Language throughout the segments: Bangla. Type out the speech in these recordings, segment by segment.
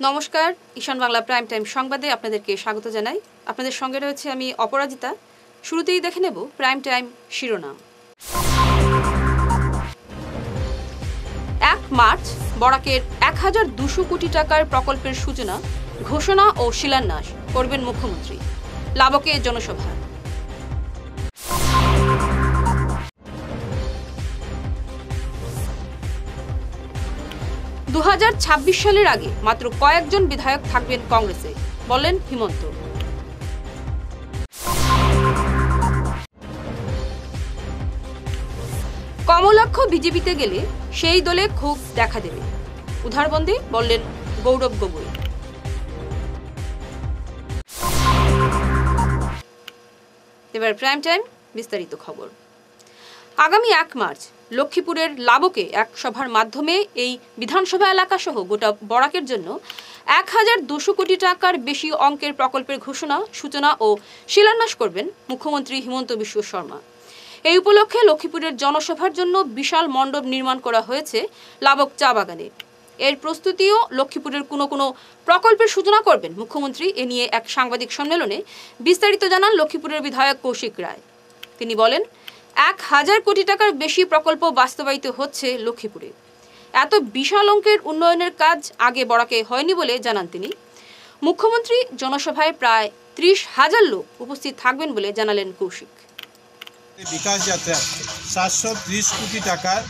নমস্কার, ঈশান বাংলা প্রাইম টাইম সংবাদে আপনাদেরকে স্বাগত জানাই। আপনাদের সঙ্গে রয়েছে আমি অপরাজিতা। শুরুতেই দেখে নেব প্রাইম টাইম শিরোনাম। 1 মার্চ বরাকের 1200 কোটি টাকার প্রকল্পের সূচনা, ঘোষণা ও শিলান্যাস করবেন মুখ্যমন্ত্রী। লাবকে জনসভা। দু 2026 সালের আগে মাত্র কয়েকজন বিধায়ক থাকবেন কংগ্রেসে, বলেন হিমন্ত। কমলাক্ষ বিজেপিতে গেলে সেই দলে ক্ষোভ দেখা দেবে, উদারবন্দে বললেন গৌরব গগৈ। এবার প্রাইম টাইম বিস্তারিত খবর। আগামী 1 মার্চ লক্ষ্মীপুরের লাবকে এক সভার মাধ্যমে এই বিধানসভা এলাকা সহ গোটা বরাকের জন্য 1200 কোটি টাকার বেশি অঙ্কের প্রকল্পের ঘোষণা, সূচনা ও শিলান্যাস করবেন মুখ্যমন্ত্রী হিমন্ত বিশ্ব শর্মা। এই উপলক্ষে লক্ষ্মীপুরের জনসভার জন্য বিশাল মণ্ডপ নির্মাণ করা হয়েছে লাবক চা বাগানে। এর প্রস্তুতিও লক্ষ্মীপুরের কোনো প্রকল্পের সূচনা করবেন মুখ্যমন্ত্রী। এ নিয়ে এক সাংবাদিক সম্মেলনে বিস্তারিত জানান লক্ষ্মীপুরের বিধায়ক কৌশিক রায়। তিনি বলেন, 1000 কোটি টাকার বেশি প্রকল্প বাস্তবায়িত হচ্ছে লক্ষ্মীপুরে। এত বিশাল অঙ্কের উন্নয়নের কাজ আগে বরাকে হয়নি বলে জানান তিনি। মুখ্যমন্ত্রী জনসভায় প্রায় 30,000 লোক উপস্থিত থাকবেন বলে জানালেন কৌশিক। বিকাশ যাত্রা 730 কোটি টাকার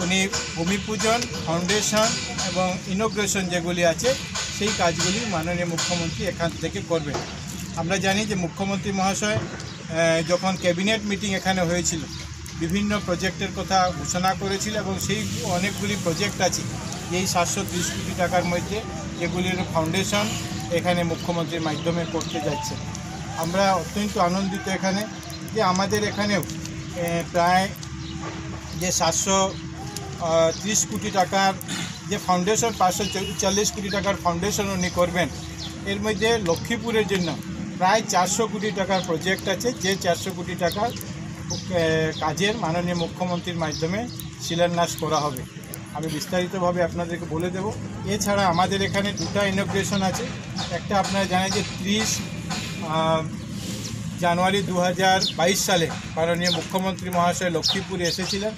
উনি ভূমি পূজন, ফাউন্ডেশন এবং ইনোগ্রেশন যেগুলি আছে সেই কাজগুলি মাননীয় মুখ্যমন্ত্রী এখান থেকে করবেন। আমরা জানি যে মুখ্যমন্ত্রী মহাশয় যখন ক্যাবিনেট মিটিং এখানে হয়েছিল বিভিন্ন প্রজেক্টের কথা ঘোষণা করেছিল এবং সেই অনেকগুলি প্রজেক্ট আছে এই 730 কোটি টাকার মধ্যে, যেগুলির ফাউন্ডেশন এখানে মুখ্যমন্ত্রীর মাধ্যমে করতে যাচ্ছে। আমরা অত্যন্ত আনন্দিত এখানে যে আমাদের এখানেও প্রায় যে 730 কোটি টাকার যে ফাউন্ডেশন, 540 কোটি টাকার ফাউন্ডেশন উনি করবেন। এর মধ্যে লক্ষ্মীপুরের জন্য প্রায় 400 কোটি টাকার প্রজেক্ট আছে, যে 400 কোটি টাকার কাজের মাননীয় মুখ্যমন্ত্রীর মাধ্যমে শিলান্যাস করা হবে। আমি বিস্তারিতভাবে আপনাদেরকে বলে দেব। এছাড়া আমাদের এখানে দুটো ইনোগ্রেশন আছে। একটা আপনারা জানেন যে 30 জানুয়ারি 2022 সালে মাননীয় মুখ্যমন্ত্রী মহাশয় লক্ষ্মীপুরে এসেছিলেন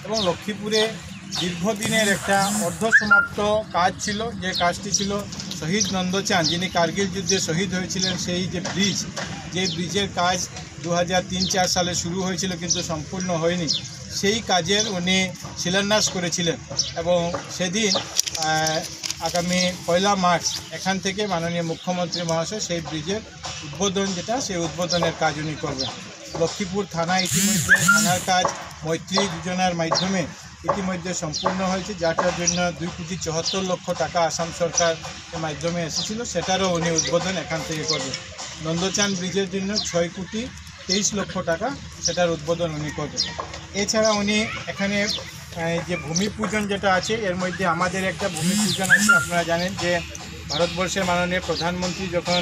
এবং লক্ষ্মীপুরে দীর্ঘদিনের একটা অর্ধসমাপ্ত কাজ ছিল, যে কাজটি ছিল শহীদ নন্দচাঁদ, যিনি কার্গিল যুদ্ধে শহীদ হয়েছিলেন, সেই যে ব্রিজের কাজ 2003-4 সালে শুরু হয়েছিল কিন্তু সম্পূর্ণ হয়নি। সেই কাজের উনি শিলান্যাস করেছিলেন এবং সেদিন আগামী 1 মার্চ এখান থেকে মাননীয় মুখ্যমন্ত্রী মহাশয় সেই ব্রিজের উদ্বোধন, সেই উদ্বোধনের কাজ উনি করবেন। লক্ষ্মীপুর থানা ইতিমধ্যে থানার কাজ মৈত্রী যোজনার মাধ্যমে ইতিমধ্যে সম্পূর্ণ হয়েছে, যাটার জন্য 2,74 লক্ষ টাকা আসাম সরকারের মাধ্যমে এসেছিল, সেটারও উনি উদ্বোধন এখান থেকে করবেন। নন্দচাঁদ ব্রিজের জন্য 6,23 লক্ষ টাকা, সেটার উদ্বোধন উনি করবেন। এছাড়া উনি এখানে যে ভূমি পূজন যেটা আছে, এর মধ্যে আমাদের একটা ভূমি পূজন আছে। আপনারা জানেন যে ভারতবর্ষের মাননীয় প্রধানমন্ত্রী যখন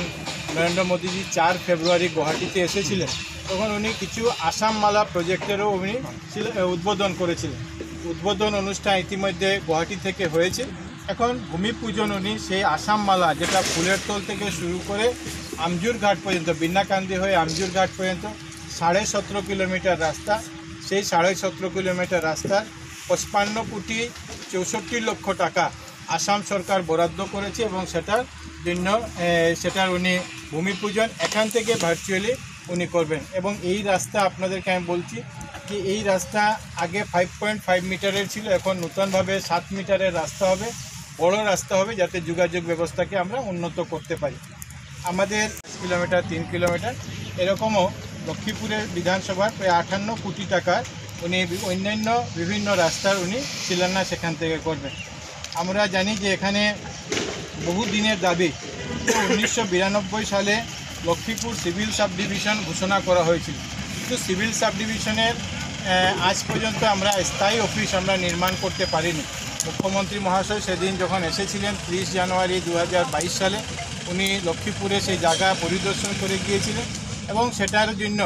নরেন্দ্র মোদীজি 4 ফেব্রুয়ারি গুয়াহাটিতে এসেছিলেন, তখন উনি কিছু আসাম মালা প্রজেক্টেরও উনি উদ্বোধন করেছিলেন। উদ্বোধন অনুষ্ঠান ইতিমধ্যে গুয়াহাটি থেকে হয়েছে। এখন ভূমি পূজন উনি সেই আসাম মালা, যেটা ফুলের তল থেকে শুরু করে আমজুর ঘাট পর্যন্ত, বিন্নাকান্দি হয়ে আমজুর ঘাট পর্যন্ত 17.5 কিলোমিটার রাস্তা, সেই 17.5 কিলোমিটার রাস্তার 55 কোটি 64 লক্ষ টাকা আসাম সরকার বরাদ্দ করেছে এবং সেটার উনি ভূমি পূজন এখান থেকে ভার্চুয়ালি উনি করবেন। এবং এই রাস্তা আপনাদেরকে আমি বলছি যে এই রাস্তা আগে 5.5 মিটারের ছিল, এখন নতুনভাবে 7 মিটারের রাস্তা হবে, বড় রাস্তা হবে, যাতে যোগাযোগ ব্যবস্থাকে আমরা উন্নত করতে পারি। আমাদের 5 কিলোমিটার 3 কিলোমিটার এরকমও লক্ষ্মীপুরের বিধানসভার প্রায় 58 কোটি টাকার উনি অন্যান্য বিভিন্ন রাস্তার উনি শিলান্যাস এখান থেকে করবেন। আমরা জানি যে এখানে বহুদিনের দাবি 1992 সালে লক্ষ্মীপুর সিভিল সাব ডিভিশন ঘোষণা করা হয়েছিল, কিন্তু সিভিল সাব ডিভিশনের আজ পর্যন্ত আমরা স্থায়ী অফিস আমরা নির্মাণ করতে পারিনি। মুখ্যমন্ত্রী মহাশয় সেদিন যখন এসেছিলেন 30 জানুয়ারি 2022 সালে, উনি লক্ষ্মীপুরে সেই জায়গা পরিদর্শন করে গিয়েছিলেন এবং সেটার জন্য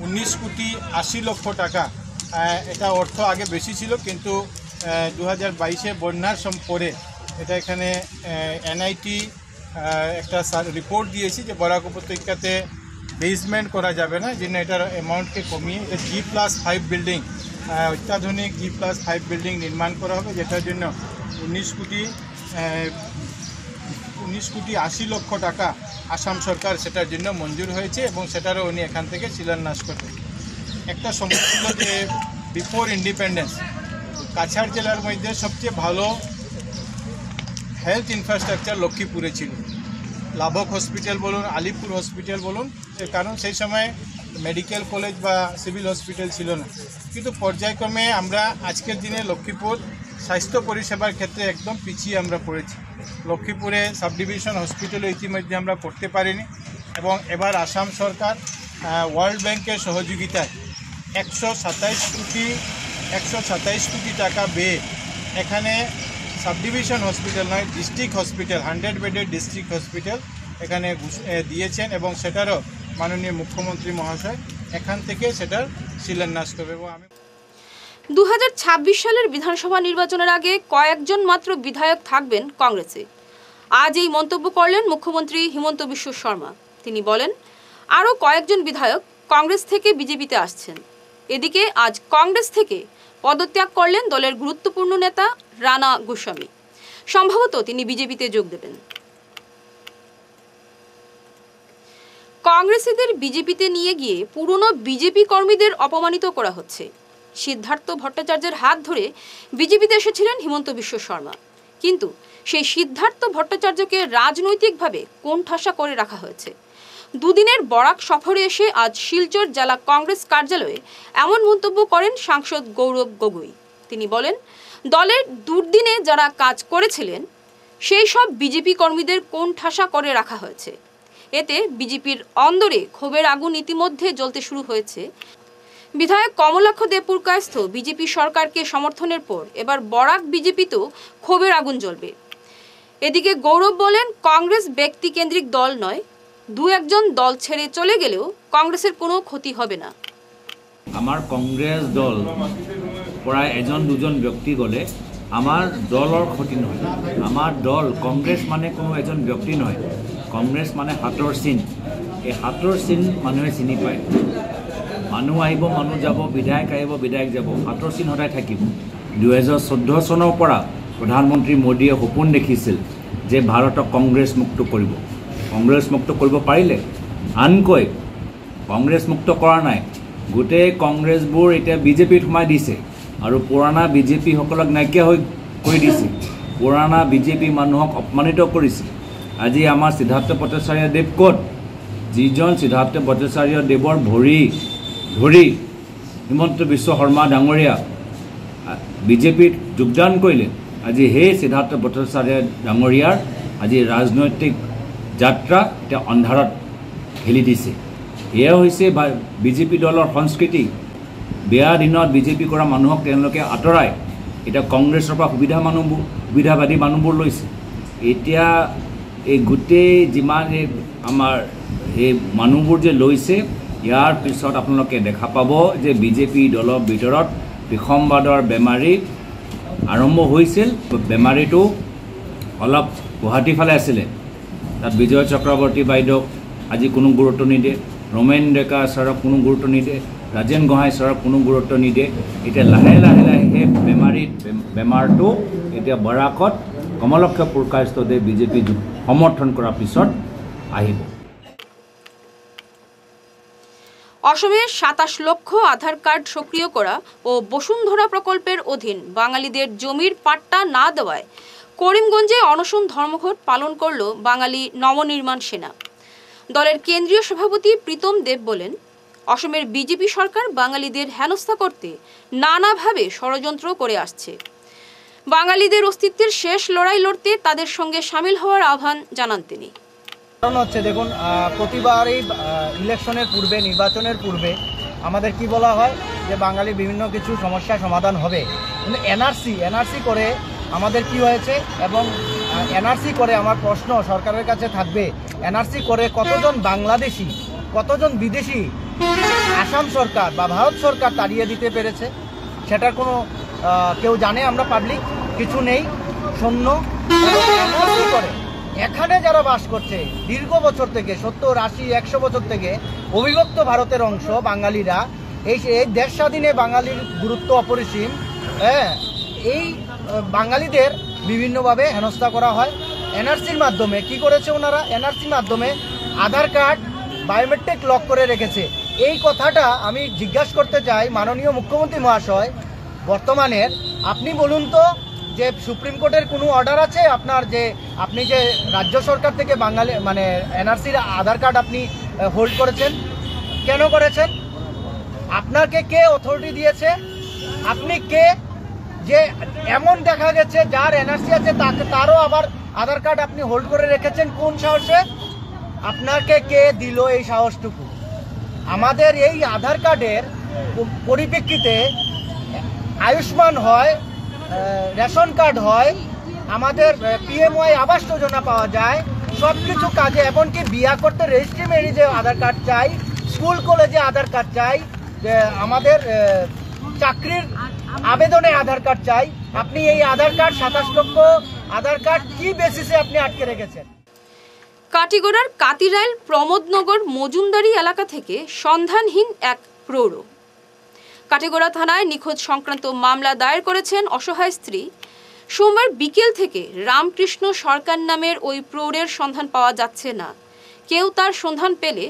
19 কোটি 80 লক্ষ টাকা, এটা অর্থ আগে বেশি ছিল কিন্তু 2022-এ বন্যার পরে এটা এখানে এনআইটি একটা রিপোর্ট দিয়েছি যে বরাক উপত্যকাতে বেসমেন্ট করা যাবে না, জন্য এটার অ্যামাউন্টকে কমিয়ে এটা G+5 বিল্ডিং, অত্যাধুনিক G+5 বিল্ডিং নির্মাণ করা হবে, যেটার জন্য 19,80,00,000 টাকা আসাম সরকার সেটার জন্য মঞ্জুর হয়েছে এবং সেটারও উনি এখান থেকে শিলান্যাস করবেন। একটা সময় ছিল যে বিফোর ইন্ডিপেন্ডেন্স কাছাড় জেলার মধ্যে সবচেয়ে ভালো হেলথ ইনফ্রাস্ট্রাকচার লক্ষ্মীপুরে ছিল। লাভক হসপিটাল বলুন, আলিপুর হসপিটাল বলুন, কারণ সেই সময় মেডিকেল কলেজ বা সিভিল হসপিটাল ছিল না। কিন্তু পর্যায়ক্রমে আমরা আজকের দিনে লক্ষ্মীপুর স্বাস্থ্য পরিষেবার ক্ষেত্রে একদম পিছিয়ে আমরা পড়েছি। লক্ষ্মীপুরে সাব ডিভিশন হসপিটালও ইতিমধ্যে আমরা করতে পারিনি এবং এবার আসাম সরকার ওয়ার্ল্ড ব্যাংকের সহযোগিতায় 127 কোটি টাকা ব্যয়ে এখানে সাব ডিভিশন হসপিটাল নয়, ডিস্ট্রিক্ট হসপিটাল, 100 বেডের ডিস্ট্রিক্ট হসপিটাল এখানে দিয়েছেন এবং সেটারও মাননীয় মুখ্যমন্ত্রী মহাশয় এখান থেকে সেটার শিলান্যাস করবে। এবং আমি 2026 সালের বিধানসভা নির্বাচনের আগে কয়েকজন মাত্র বিধায়ক থাকবেন কংগ্রেসে। আজ এই মন্তব্য করলেন মুখ্যমন্ত্রী হিমন্ত বিশ্ব শর্মা। তিনি বলেন, আরও কয়েকজন বিধায়ক কংগ্রেস থেকে বিজেপিতে আসছেন। এদিকে আজ কংগ্রেস থেকে পদত্যাগ করলেন দলের গুরুত্বপূর্ণ নেতা রানা গোস্বামী। সম্ভবত তিনি বিজেপিতে যোগ দেবেন। কংগ্রেসীদের বিজেপিতে নিয়ে গিয়ে পুরনো বিজেপি কর্মীদের অপমানিত করা হচ্ছে। সিদ্ধার্থ ভট্টাচার্যের হাত ধরে বিজেপিতে এসেছিলেন হিমন্ত বিশ্ব শর্মা, কিন্তু সেই সিদ্ধার্থ ভট্টাচার্যকে রাজনৈতিকভাবে কোণঠাসা করে রাখা হয়েছে। দুদিনের বরাক সফরে এসে আজ শিলচর জেলা কংগ্রেস কার্যালয়ে এমন মন্তব্য করেন সাংসদ গৌরব গগৈ। তিনি বলেন, দলের দুর্দিনে যারা কাজ করেছিলেন সেই সব বিজেপি কর্মীদের কোণঠাসা করে রাখা হয়েছে। এতে বিজেপির অন্দরে ক্ষোভের আগুন ইতিমধ্যে জ্বলতে শুরু হয়েছে। বিধায়ক কমলাক্ষ দেবপুরকায়স্থ বিজেপি সরকারকে সমর্থনের পর এবার বরাক বিজেপিতেও ক্ষোভের আগুন জ্বলবে। এদিকে গৌরব বলেন, কংগ্রেস ব্যক্তিকেন্দ্রিক দল নয়, দু একজন দল ছেড়ে চলে গেলেও কংগ্রেসের কোনো ক্ষতি হবে না। আমার কংগ্রেস দল প্রায় এজন দুজন ব্যক্তি গলে আমার দলৰ ক্ষতি নহয়। আমার দল কংগ্রেস মানে কোনো এজন ব্যক্তি নহয়, কংগ্রেস মানে হাতৰ চিন। এই হাতৰ চিন মানুহে চিনি পায়। মানুহ আহিব, মানুহ যাব, বিধায়ক আহিব, বিধায়ক যাব, হাতৰ চিন সদায় থাকিব। 2014 চনৰ পৰা প্ৰধানমন্ত্ৰী মোদীয়ে সপোন দেখিছিল যে ভাৰতক কংগ্ৰেছ মুক্ত কৰিব। কংগ্ৰেছ মুক্ত কৰিব পাৰিলে, আনকৈ কংগ্ৰেছ মুক্ত কৰা নাই, গোটেই কংগ্ৰেছবোৰ এতিয়া বিজেপিত সোমাই দিছে আৰু পুৰণা বিজেপিসকলক নাইকিয়া কৰি দিছে। পুৰণা বিজেপি মানুহক অপমানিত কৰিছে। আজি আমাৰ সিদ্ধাৰ্থ ভট্টাচাৰ্য দেৱ ক'ত? যিজন সিদ্ধাৰ্থ ভট্টাচাৰ্য দেৱৰ ভৰি ধৰি হিমন্ত বিশ্ব শৰ্মা ডাঙৰীয়া বিজেপিত যোগদান কৰিলে, আজি সেই সিদ্ধাৰ্থ ভট্টাচাৰ্য ডাঙৰীয়াৰ আজি ৰাজনৈতিক যাত্ৰা এতিয়া অন্ধাৰত ঠেলি দিছে। এয়া হৈছে বিজেপি দলৰ সংস্কৃতি। বেয়া দিনত বিজেপি কৰা মানুহক তেওঁলোকে আঁতৰাই এতিয়া কংগ্ৰেছৰ পৰা সুবিধাবাদী মানুহবোৰ লৈছে। এতিয়া এই গোটেই যিমান আমাৰ এই মানুহবোৰ যে লৈছে, ইয়াৰ পিছত আপোনালোকে দেখা পাব যে বিজেপি দলৰ ভিতৰত বিসম্বাদৰ বেমাৰী আৰম্ভ হৈছিল। বেমাৰীটো অলপ গুৱাহাটী ফালে আছিলে, তাত বিজয় চক্ৰৱৰ্তী বাইদেউক আজি কোনো গুৰুত্ব নিদিয়ে, ৰমেন ডেকা ছাৰক কোনো গুৰুত্ব নিদিয়ে, ৰাজেন গোহাঁই ছাৰক কোনো গুৰুত্ব নিদিয়ে। এতিয়া লাহে লাহে লাহে সেই বেমাৰটো এতিয়া বৰাকত কমলক্ষ পুৰকায়স্থদেৱ বিজেপি সমৰ্থন কৰাৰ পিছত আহিব। অসমে 27 লক্ষ আধার কার্ড সক্রিয় করা ও বসুন্ধরা প্রকল্পের অধীন বাঙালিদের জমির পাট্টা না দেওয়ায় করিমগঞ্জে অনশন ধর্মঘট পালন করল বাঙালি নবনির্মাণ সেনা। দলের কেন্দ্রীয় সভাপতি প্রীতম দেব বলেন, অসমের বিজেপি সরকার বাঙালিদের হেনস্থা করতে নানাভাবে ষড়যন্ত্র করে আসছে। বাঙালিদের অস্তিত্বের শেষ লড়াই লড়তে তাদের সঙ্গে সামিল হওয়ার আহ্বান জানান তিনি। কারণ হচ্ছে দেখুন, প্রতিবারই ইলেকশনের পূর্বে, নির্বাচনের পূর্বে আমাদের কি বলা হয় যে বাঙালির বিভিন্ন কিছু সমস্যার সমাধান হবে, কিন্তু এনআরসি করে আমাদের কি হয়েছে এবং এনআরসি করে আমার প্রশ্ন সরকারের কাছে থাকবে, এনআরসি করে কতজন বাংলাদেশি, কতজন বিদেশি আসাম সরকার বা ভারত সরকার তাড়িয়ে দিতে পেরেছে? সেটার কোনো কেউ জানে? আমরা পাবলিক কিছু নেই, শূন্য। এবং NRC করে এখানে যারা বাস করছে দীর্ঘ বছর থেকে 70, 80, 100 বছর থেকে অবিভক্ত ভারতের অংশ বাঙালিরা, এই দেশ স্বাধীনে বাঙালির গুরুত্ব অপরিসীম। হ্যাঁ, এই বাঙালিদের বিভিন্নভাবে হেনস্থা করা হয়। NRCর মাধ্যমে কি করেছে ওনারা? NRCর মাধ্যমে আধার কার্ড বায়োমেট্রিক লক করে রেখেছে। এই কথাটা আমি জিজ্ঞাসা করতে চাই মাননীয় মুখ্যমন্ত্রী মহাশয় বর্তমানের, আপনি বলুন তো যে সুপ্রিম কোর্টের কোনো অর্ডার আছে আপনার, যে আপনি যে রাজ্য সরকার থেকে বাঙালি মানে NRCর আধার কার্ড আপনি হোল্ড করেছেন? কেন করেছেন? আপনাকে কে অথরিটি দিয়েছে? আপনি কে? যে এমন দেখা গেছে যার NRC আছে তারও আবার আধার কার্ড আপনি হোল্ড করে রেখেছেন কোন সাহসে? আপনাকে কে দিল এই সাহসটুকু? আমাদের এই আধার কার্ডের পরিপ্রেক্ষিতে আয়ুষ্মান হয়, রেশন কার্ড হয়, আমাদের PMY আবাস যোজনা পাওয়া যায়, সব কিছু কাজে, এমনকি বিয়া করতে রেজিস্ট্রি ম্যারেজে আধার কার্ড চাই, স্কুল কলেজে আধার কার্ড চাই, আমাদের চাকরির আবেদনে আধার কার্ড চাই। আপনি এই আধার কার্ড 27 লক্ষ আধার কার্ড কি বেসিসে আপনি আটকে রেখেছেন? কাটিগড়ার কাতিরাইল প্রমোদনগর মজুমদারি এলাকা থেকে সন্ধানহীন এক প্রৌঢ়। কাটিগড়া থানায় নিখোঁজ সংক্রান্ত মামলা দায়ের করেছেন অসহায় স্ত্রী। সোমবার বিকেল থেকে রামকৃষ্ণ সরকার নামের ওই প্রৌঢ়ের সন্ধান পাওয়া যাচ্ছে না। কেউ তার সন্ধান পেলে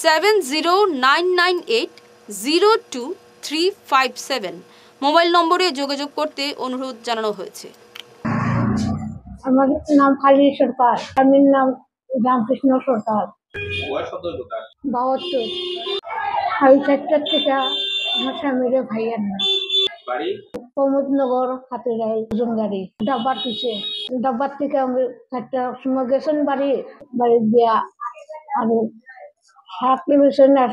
7099802357 মোবাইল নম্বরে যোগাযোগ করতে অনুরোধ জানানো হয়েছে। আমার নাম খালি সরকার, আমার নাম রামকৃষ্ণ সরকার। 72 হাই সেক্টর থেকে আমার স্বামীর ভাইয়ের নাম প্রমোদনগর হাতিরাই জঙ্গারি ডাব্বার পিছে। ডাব্বার থেকে আমি 4টার সময় গেছেন বাড়ি দিয়া আর শার্ট লইছেন আর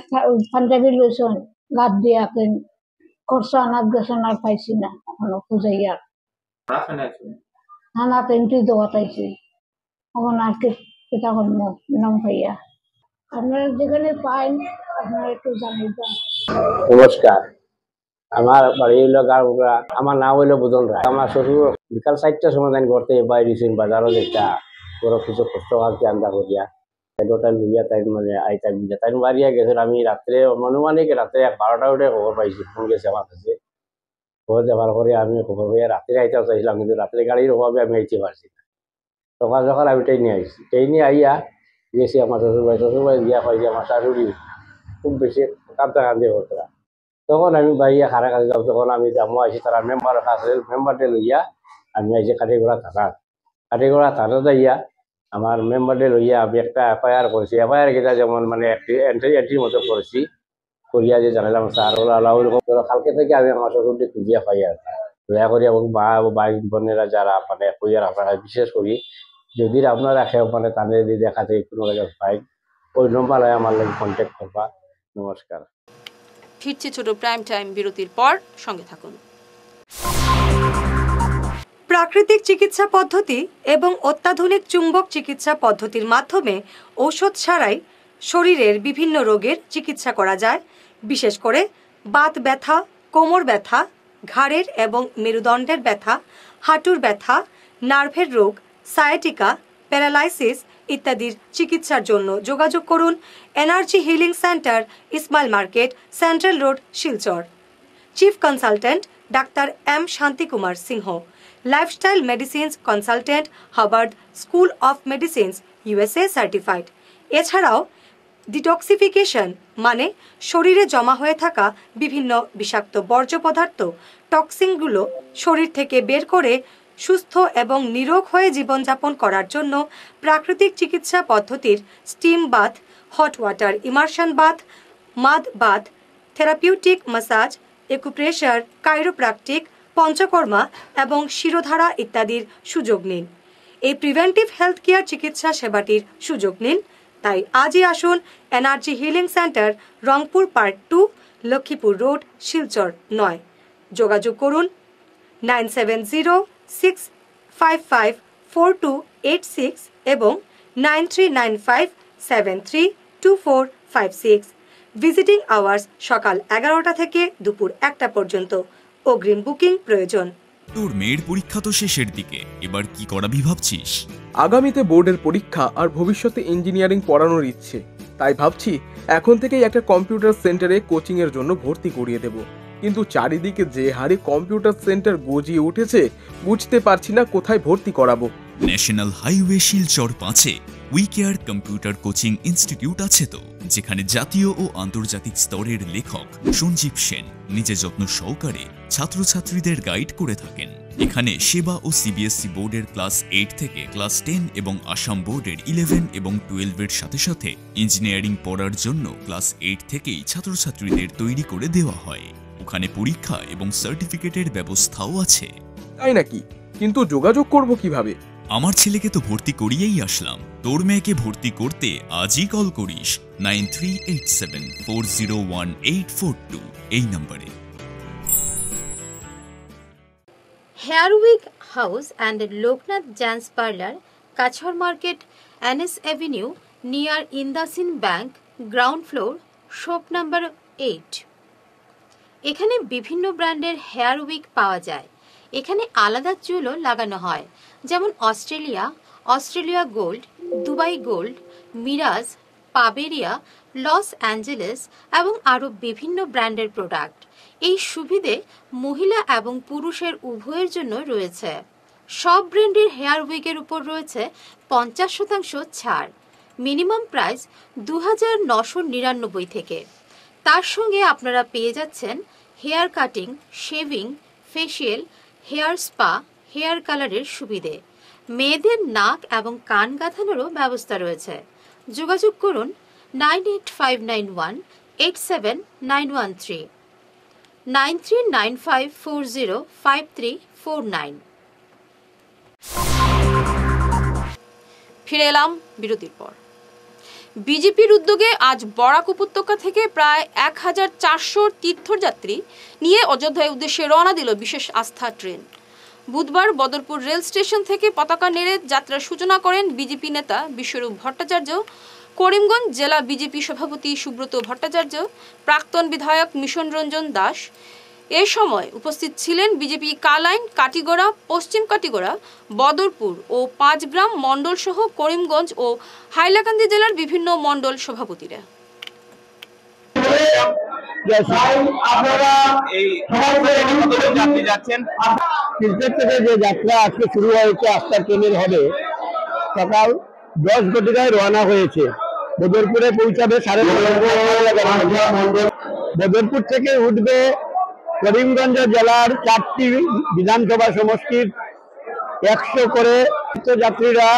পাঞ্জাবি লইছেন, গাত দিয়া খরচা আনাত গেছেন আর পাইছি না এখনো খুঁজাইয়া। থানা পেন্টি দোয়াতাইছি এখন আর কেটা করব নাম পাইয়া। আপনারা যেখানে পাইন আপনারা একটু জানাইবেন। নমস্কার, আমার বাড়ি হইল গাড়বুড়া, আমার নাম হইল বুদন রায়। আমার শ্বশুর বিকাল 4টার সময় ঘরতে বাইরে বাজারও যেটা বড় কিছু কষ্ট খাওয়াকে আন্দা করিয়া সেটা লইয়া তাই মানে আইতা বিজা তাই বাড়িয়া গেছিল। আমি রাত্রে অনুমানিক রাত্রে 12টা উঠে খবর পাইছি, ফোন গেছে আমার কাছে। খবর যাবার পরে আমি খবর পাইয়া রাত্রে আইতে চাইছিলাম, কিন্তু রাত্রে গাড়ির অভাবে আমি আইতে পারছি না। সকাল সকাল আমি ট্রেনে আইছি, ট্রেনে আইয়া গেছি আমার শ্বশুরবাড়ি দিয়া পাইছি আমার শাশুড়ি খুব বেশি কাঁদতে কাঁদতে হতরা। তখন আমি বাইয়া খারা কাছে যাব, তখন আমি যাবো আইসি তারা মেম্বার কাছে, মেম্বারটা লইয়া আমি আইসি কাঠিগড়া থানা যাইয়া আমার মেম্বারটা লইয়া আমি একটা FIR করেছি। FIR কেটা যেমন মানে এন্ট্রির মতো করেছি, করিয়া যে জানালাম স্যার ওরা কালকে থেকে আমি আমার শ্বশুরটি খুঁজিয়া পাই আর দয়া করি। এবং মা ভাই বোনেরা যারা মানে কইয়ার আপনারা বিশেষ করি যদি আপনারা মানে তাদের যদি দেখা যায় কোনো জায়গায় পাই, ওই নম্বরে আমার লাগে কন্ট্যাক্ট করবা। নমস্কার। ফিরছি ছোট প্রাইম টাইম বিরতির পর, সঙ্গে থাকুন। প্রাকৃতিক চিকিৎসা পদ্ধতি এবং অত্যাধুনিক চুম্বক চিকিৎসা পদ্ধতির মাধ্যমে ঔষধ ছাড়াই শরীরের বিভিন্ন রোগের চিকিৎসা করা যায়। বিশেষ করে বাত ব্যথা, কোমর ব্যথা, ঘাড়ের এবং মেরুদণ্ডের ব্যথা, হাঁটুর ব্যথা, নার্ভের রোগ, সায়াটিকা, প্যারালাইসিস ইত্যাদির চিকিৎসার জন্য যোগাযোগ করুন energy healing centre, Ismail market, central road, Silchar. Chief consultant doctor M Shantikumar Singh, lifestyle medicines consultant, Harvard school of medicines, USA certified. এছাড়াও ডিটক্সিফিকেশন মানে শরীরে জমা হয়ে থাকা বিভিন্ন বিষাক্ত বর্জ্য পদার্থ, টক্সিনগুলো শরীর থেকে বের করে সুস্থ এবং নিরোগ হয়ে জীবনযাপন করার জন্য প্রাকৃতিক চিকিৎসা পদ্ধতির steam bath, hot water immersion bath, mud bath, therapeutic massage, acupressure, chiropractic, panchakarma এবং শিরোধারা ইত্যাদির সুযোগ নিন। এই প্রিভেন্টিভ হেলথ কেয়ার চিকিৎসা সেবাটির সুযোগ নিন। তাই আজই আসুন energy healing centre, Rangpur part 2, Lakshmipur road, Silchar 9। যোগাযোগ করুন 9706554286 এবং 9395732456। ভিজিটিং আওয়ার্স সকাল 11টা থেকে দুপুর 1টা পর্যন্ত। অগ্রিম বুকিং প্রয়োজন। তোর মেয়ের পরীক্ষা তো শেষের দিকে, এবার কি করাবি ভাবছিস? আগামীতে বোর্ডের পরীক্ষা আর ভবিষ্যতে ইঞ্জিনিয়ারিং পড়ানোর ইচ্ছে, তাই ভাবছি এখন থেকেই একটা কম্পিউটার সেন্টারে কোচিংয়ের জন্য ভর্তি করিয়ে দেব। কিন্তু চারিদিকে যে হারে কম্পিউটার সেন্টার গজিয়ে উঠেছে, বুঝতে পারছি না কোথায় ভর্তি করাবো। ন্যাশনাল হাইওয়ে শিলচর 5-এ উইকেয়ার কম্পিউটার কোচিং ইনস্টিটিউট আছে তো, যেখানে জাতীয় ও আন্তর্জাতিক স্তরের লেখক সঞ্জীব সেন নিজে যত্ন সহকারে ছাত্রছাত্রীদের গাইড করে থাকেন। এখানে সেবা ও সিবিএসই বোর্ডের ক্লাস 8 থেকে ক্লাস 10 এবং আসাম বোর্ডের 11 এবং 12-এর সাথে সাথে ইঞ্জিনিয়ারিং পড়ার জন্য ক্লাস 8 থেকেই ছাত্রছাত্রীদের তৈরি করে দেওয়া হয়। ওখানে পরীক্ষা এবং সার্টিফিকেটের ব্যবস্থাও আছে। তাই নাকি? কিন্তু যোগাযোগ করব কিভাবে? আমার ছেলেকে তো ভর্তি করিয়েই আসলাম, তোর মেয়েকে ভর্তি করতে আজই কল করিস 9387401842 এই নম্বরে। Hairwick house and Loknath gents parlour, Cachar market, NS avenue, near IndusInd bank, ground floor, shop number 8। এখানে বিভিন্ন ব্র্যান্ডের হেয়ার উইক পাওয়া যায়। এখানে আলাদা চুলও লাগানো হয়, যেমন Australia gold, Dubai gold, Mirage, পাবেরিয়া, লস অ্যাঞ্জেলেস এবং আরও বিভিন্ন ব্র্যান্ডের প্রোডাক্ট। এই সুবিধে মহিলা এবং পুরুষের উভয়ের জন্য রয়েছে। সব ব্র্যান্ডের হেয়ার উইকের উপর রয়েছে 50% ছাড়। মিনিমাম প্রাইস 2999 থেকে। তার সঙ্গে আপনারা পেয়ে যাচ্ছেন hair cutting, shaving, facial, hair spa, hair কালারের সুবিধে। মেয়েদের নাক এবং কান গাঁথানোরও ব্যবস্থা রয়েছে। যোগাযোগ করুন 9859187913, 9395405349। ফিরে এলাম বিরতির পর। বিজেপির উদ্যোগে আজ বরাক উপত্যকা থেকে প্রায় 1400 তীর্থযাত্রী নিয়ে অযোধ্যার উদ্দেশ্যে রওনা দিল বিশেষ আস্থা ট্রেন। বুধবার বদরপুর রেল স্টেশন থেকে পতাকা নেড়ে যাত্রার সূচনা করেন বিজেপি নেতা বিশ্বরূপ ভট্টাচার্য, করিমগঞ্জ জেলা বিজেপি সভাপতি সুব্রত ভট্টাচার্য, প্রাক্তন বিধায়ক মিশন রঞ্জন দাস। এ সময় উপস্থিত ছিলেন বিজেপি কালাইন, কাটিগড়া, পশ্চিম কাটিগড়া, বদরপুর ও পাঁচগ্রাম মণ্ডল সহ করিমগঞ্জ ও হাইলাকান্দি জেলার বিভিন্ন মণ্ডল সভাপতিরা। আপনারা এই যাত্রী যাচ্ছেন তিলচর থেকে যে যাত্রা আজকে শুরু হয়েছে আস্থা ট্রেনের হবে, সকাল 10 ঘটিকায় রওনা হয়েছে। বদরপুরে পৌঁছাবে 11:30। বদরপুর থেকে উঠবে করিমগঞ্জ জেলার 4টি বিধানসভা সমষ্টির 100 করে তীর্থযাত্রীরা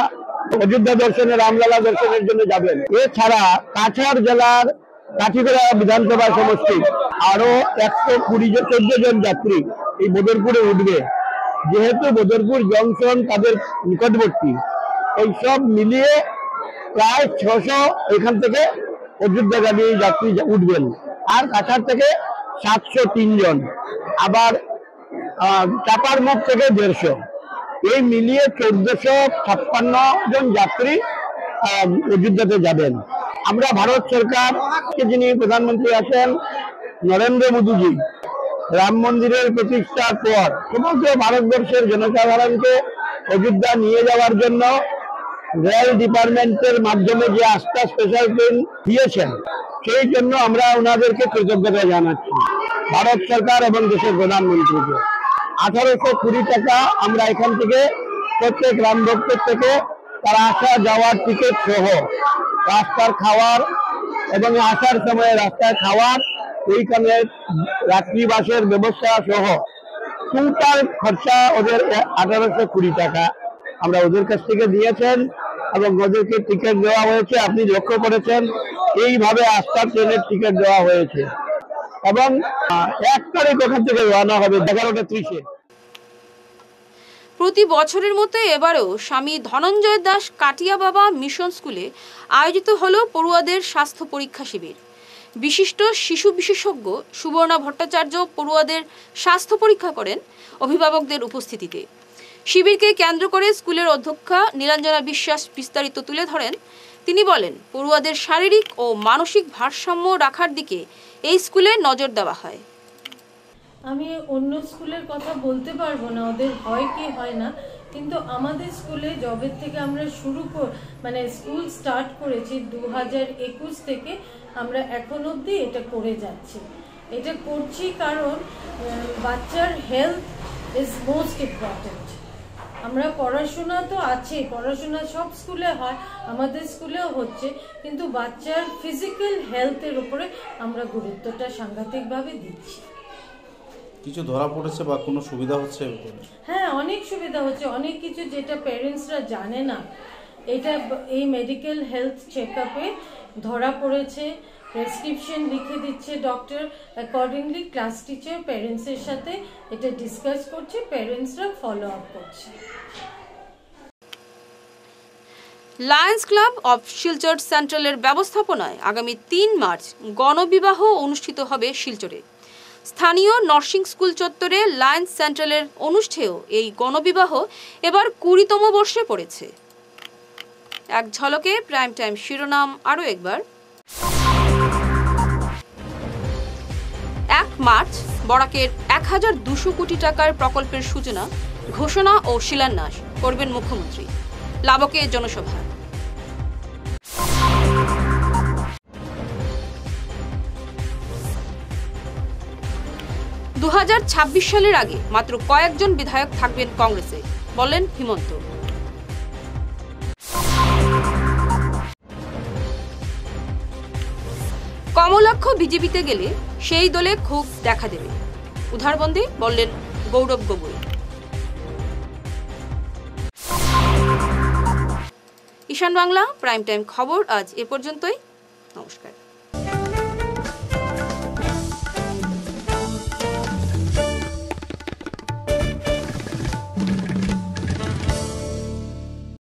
অযোধ্যা দর্শনে, রামলালা দর্শনের জন্য যাবেন। এছাড়া কাছাড় জেলার কাঠিগড়া বিধানসভা সমষ্টি আরো 114 জন যাত্রী এই বদরপুরে উঠবে। যেহেতু বদরপুর জংশন তাদের নিকটবর্তী, এই সব মিলিয়ে প্রায় 600 এখান থেকে অযোধ্যাগামী যাত্রী উঠবেন। আর কাছাড় থেকে 703 জন, আবার চাপারমুখ থেকে 150, এই মিলিয়ে 1456 জন যাত্রী অযোধ্যাতে যাবেন। আমরা ভারত সরকার, যিনি প্রধানমন্ত্রী আছেন নরেন্দ্র মোদীজি, রাম মন্দিরের প্রতিষ্ঠার পর সমগ্র ভারতবর্ষের জনসাধারণকে অযোধ্যা নিয়ে যাওয়ার জন্য রেল ডিপার্টমেন্টের মাধ্যমে যে আস্থা স্পেশাল ট্রেন দিয়েছেন, সেই জন্য আমরা ওনাদেরকে কৃতজ্ঞতা জানাচ্ছি, ভারত সরকার এবং দেশের প্রধানমন্ত্রীকে। 1820 টাকা আমরা এখান থেকে প্রত্যেক রামভক্তের থেকে তার আসা যাওয়ার টিকিট সহ, রাস্তার খাওয়ার এবং আসার সময় রাস্তায় খাওয়ার, ওইখানে রাত্রিবাসের ব্যবস্থা সহ টোটাল খরচা ওদের 1820 টাকা আমরা ওদের কাছ থেকে দিয়েছেন এবং ওদেরকে টিকিট দেওয়া হয়েছে। আপনি লক্ষ্য করেছেন এইভাবে আস্থা ট্রেনের টিকিট দেওয়া হয়েছে এবং 1 তারিখ ওখান থেকে রওনা হবে 11:30-এ। প্রতি বছরের মতো এবারেও স্বামী ধনঞ্জয় দাস কাটিয়া বাবা মিশন স্কুলে আয়োজিত হলো পড়ুয়াদের স্বাস্থ্য পরীক্ষা শিবির। বিশিষ্ট শিশু বিশেষজ্ঞ সুবর্ণা ভট্টাচার্য পড়ুয়াদের স্বাস্থ্য পরীক্ষা করেন অভিভাবকদের উপস্থিতিতে। শিবিরকে কেন্দ্র করে স্কুলের অধ্যক্ষা নীলাঞ্জনা বিশ্বাস বিস্তারিত তুলে ধরেন। তিনি বলেন, পড়ুয়াদের শারীরিক ও মানসিক ভারসাম্য রাখার দিকে এই স্কুলে নজর দেওয়া হয়। আমি অন্য স্কুলের কথা বলতে পারবো না, ওদের হয় কি হয় না, কিন্তু আমাদের স্কুলে জবের থেকে আমরা মানে স্কুল স্টার্ট করেছি 2021 থেকে আমরা এখন অবধি এটা করে যাচ্ছি। এটা করছি কারণ বাচ্চার হেলথ ইজ মোস্ট ইম্পর্টেন্ট। আমরা পড়াশোনা তো আছে, পড়াশোনা সব স্কুলে হয়, আমাদের স্কুলেও হচ্ছে, কিন্তু বাচ্চার ফিজিক্যাল হেলথের উপরে আমরা গুরুত্বটা সাংঘাতিকভাবে দিচ্ছি। কিছু ধরা পড়েছে বা কোনো সুবিধা হচ্ছে? হ্যাঁ, অনেক সুবিধা হচ্ছে, অনেক কিছু যেটা প্যারেন্টসরা জানে না, এটা এই মেডিকেল হেলথ চেকআপে ধরা পড়েছে। প্রেসক্রিপশন লিখে দিচ্ছে ডক্টর, অ্যাকর্ডিংলি ক্লাস টিচার প্যারেন্টসের সাথে এটা ডিসকাস করছে, প্যারেন্টসরা ফলো আপ করছে। লায়ন্স ক্লাব অফ শিলচর সেন্ট্রালের ব্যবস্থাপনায় আগামী ৩ মার্চ গণবিবাহ অনুষ্ঠিত হবে শিলচরে। স্থানীয় নার্সিং স্কুল চত্বরে লায়ন্স সেন্ট্রালের অনুষ্ঠেয় এই গণবিবাহ এবার ২০তম বর্ষে পড়েছে। এক ঝলকে প্রাইম টাইম শিরোনাম আরও একবার। ১ মার্চ বরাকের ১,২০০ কোটি টাকার প্রকল্পের সূচনা, ঘোষণা ও শিলান্যাস করবেন মুখ্যমন্ত্রী। লাবকে জনসভা। (২০২৬ সালের আগে মাত্র কয়েকজন বিধায়ক থাকবেন কংগ্রেসে, বলেন হিমন্ত। কমলাক্ষ বিজেপিতে গেলে সেই দলে ক্ষোভ দেখা দেবে, উদারবন্দে বললেন গৌরব গগৈ। ঈশান বাংলা প্রাইম টাইম খবর আজ এ পর্যন্তই। নমস্কার।